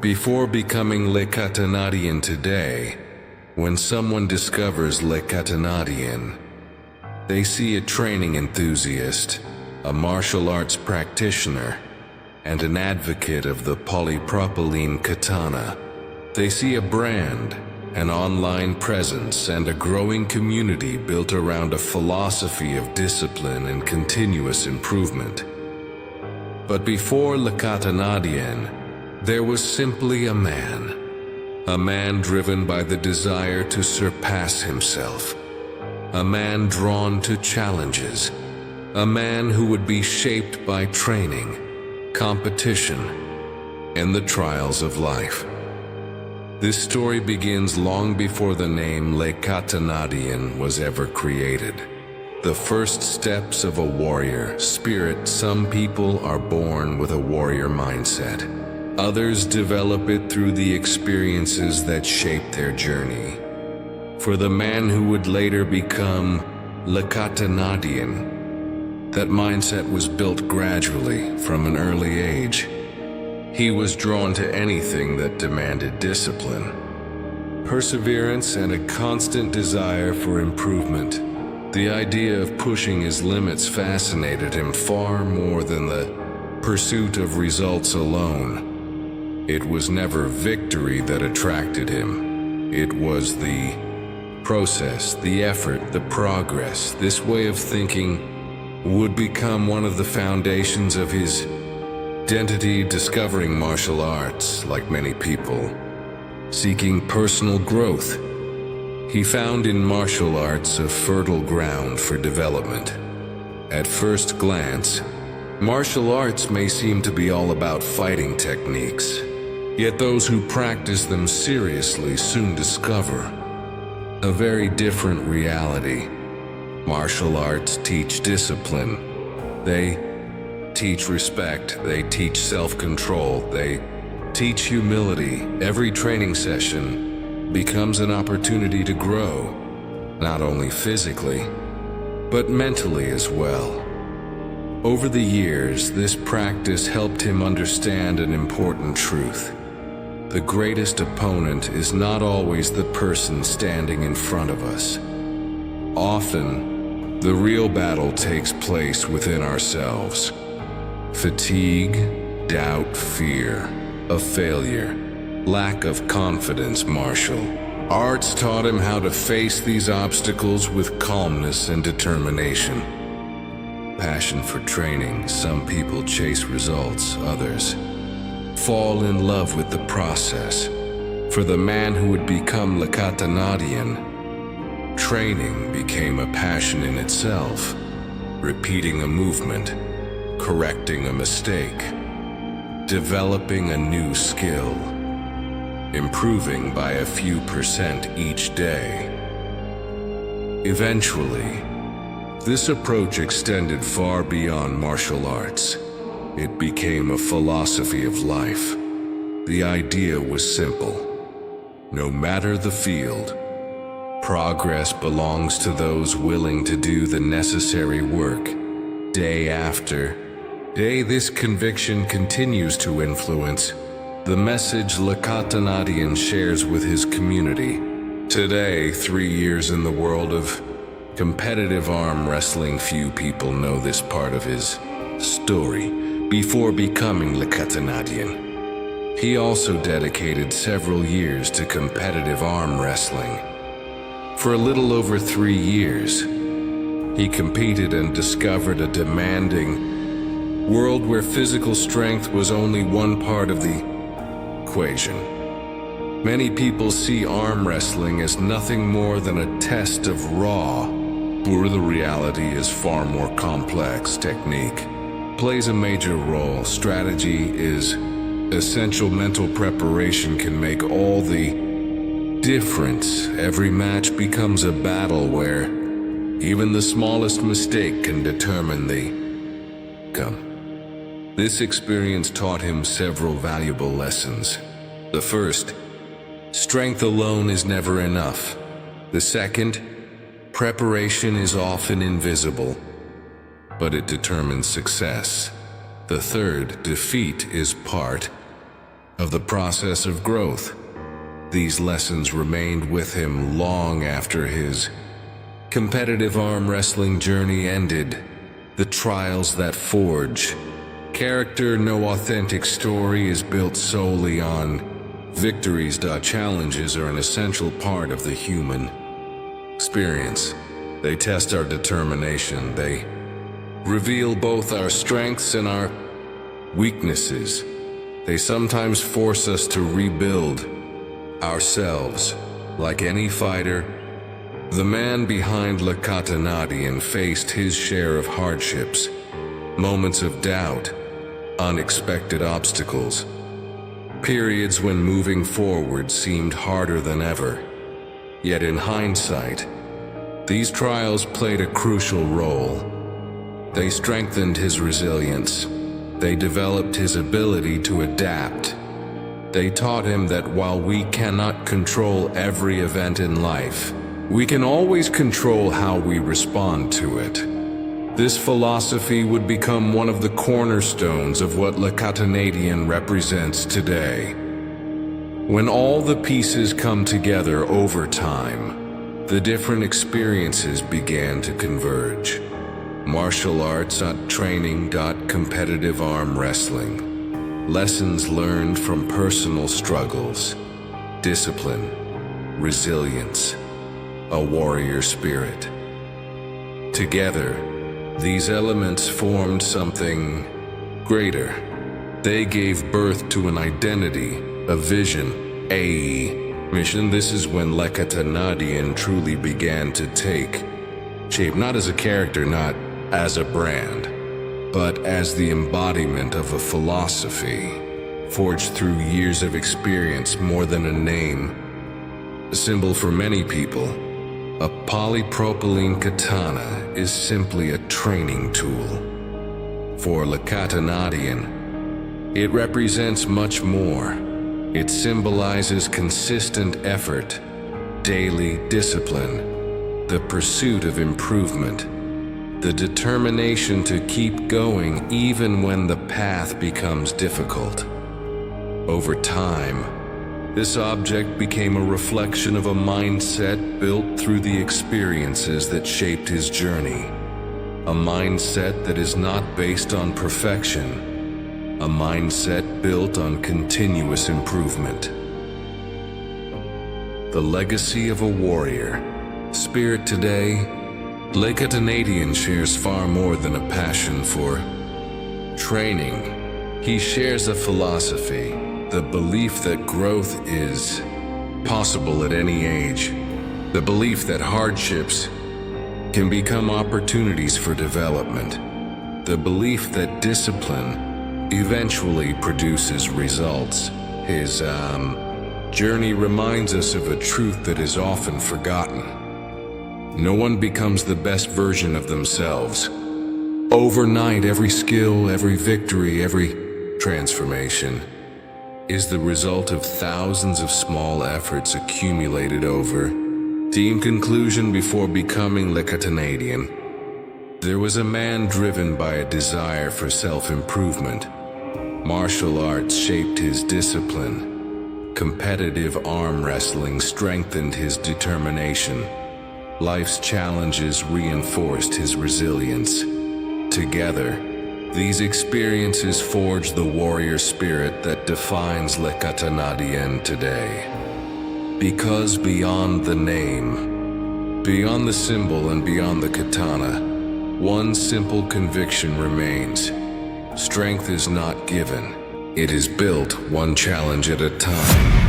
Before becoming LeKatanadien today, when someone discovers LeKatanadien, they see a training enthusiast, a martial arts practitioner, and an advocate of the Polypropylene Katana. They see a brand, an online presence, and a growing community built around a philosophy of discipline and continuous improvement. But before LeKatanadien, there was simply a man driven by the desire to surpass himself, a man drawn to challenges, a man who would be shaped by training, competition, and the trials of life. This story begins long before the name LeKatanadien was ever created. The first steps of a warrior spirit. Some people are born with a warrior mindset. Others develop it through the experiences that shape their journey. For the man who would later become LeKatanadien, that mindset was built gradually from an early age. He was drawn to anything that demanded discipline, perseverance, and a constant desire for improvement. The idea of pushing his limits fascinated him far more than the pursuit of results alone. It was never victory that attracted him. It was the process, the effort, the progress. This way of thinking would become one of the foundations of his identity. Discovering martial arts, like many people, seeking personal growth, he found in martial arts a fertile ground for development. At first glance, martial arts may seem to be all about fighting techniques, yet those who practice them seriously soon discover a very different reality. Martial arts teach discipline. They teach respect. They teach self-control. They teach humility. Every training session becomes an opportunity to grow, not only physically, but mentally as well. Over the years, this practice helped him understand an important truth. The greatest opponent is not always the person standing in front of us. Often, the real battle takes place within ourselves. Fatigue, doubt, fear of failure, lack of confidence. Martial arts taught him how to face these obstacles with calmness and determination. Passion for training. Some people chase results, others fall in love with the process. For the man who would become LeKatanadien, training became a passion in itself. Repeating a movement, correcting a mistake, developing a new skill, improving by a few percent each day. Eventually, this approach extended far beyond martial arts. It became a philosophy of life. The idea was simple. No matter the field, progress belongs to those willing to do the necessary work. Day after day, this conviction continues to influence the message LeKatanadien shares with his community. Today, 3 years in the world of competitive arm wrestling, few people know this part of his story. Before becoming LeKatanadien, he also dedicated several years to competitive arm wrestling. For a little over 3 years, he competed and discovered a demanding world where physical strength was only one part of the equation. Many people see arm wrestling as nothing more than a test of raw, where the reality is far more complex. Technique plays a major role. Strategy is essential. Mental preparation can make all the difference. Every match becomes a battle where even the smallest mistake can determine the outcome. This experience taught him several valuable lessons. The first, strength alone is never enough. The second, preparation is often invisible, but it determines success. The third, defeat is part of the process of growth. These lessons remained with him long after his competitive arm wrestling journey ended. The trials that forge character. No authentic story is built solely on victories. Challenges are an essential part of the human experience. They test our determination. They reveal both our strengths and our weaknesses. They sometimes force us to rebuild ourselves. Like any fighter, the man behind LeKatanadien faced his share of hardships, moments of doubt, unexpected obstacles, periods when moving forward seemed harder than ever. Yet in hindsight, these trials played a crucial role. They strengthened his resilience. They developed his ability to adapt. They taught him that while we cannot control every event in life, we can always control how we respond to it. This philosophy would become one of the cornerstones of what LeKatanadien represents today. When all the pieces come together over time, the different experiences began to converge. Martial arts training. Competitive arm wrestling. Lessons learned from personal struggles, discipline, resilience, a warrior spirit. Together, these elements formed something greater. They gave birth to an identity, a vision, a mission. This is when LeKatanadien truly began to take shape, not as a character, not as a brand, but as the embodiment of a philosophy, forged through years of experience. More than a name, a symbol for many people, a polypropylene katana is simply a training tool. For LeKatanadien, it represents much more. It symbolizes consistent effort, daily discipline, the pursuit of improvement, the determination to keep going even when the path becomes difficult. Over time, this object became a reflection of a mindset built through the experiences that shaped his journey. A mindset that is not based on perfection, a mindset built on continuous improvement. The legacy of a warrior spirit. Today, LeKatanadien shares far more than a passion for training. He shares a philosophy, the belief that growth is possible at any age, the belief that hardships can become opportunities for development, the belief that discipline eventually produces results. His journey reminds us of a truth that is often forgotten. No one becomes the best version of themselves overnight. Every skill, every victory, every transformation is the result of thousands of small efforts accumulated over time. Conclusion. Before becoming LeKatanadien, there was a man driven by a desire for self-improvement. Martial arts shaped his discipline. Competitive arm wrestling strengthened his determination. Life's challenges reinforced his resilience. Together, these experiences forged the warrior spirit that defines LeKatanadien today. Because beyond the name, beyond the symbol, and beyond the katana, one simple conviction remains. Strength is not given, it is built one challenge at a time.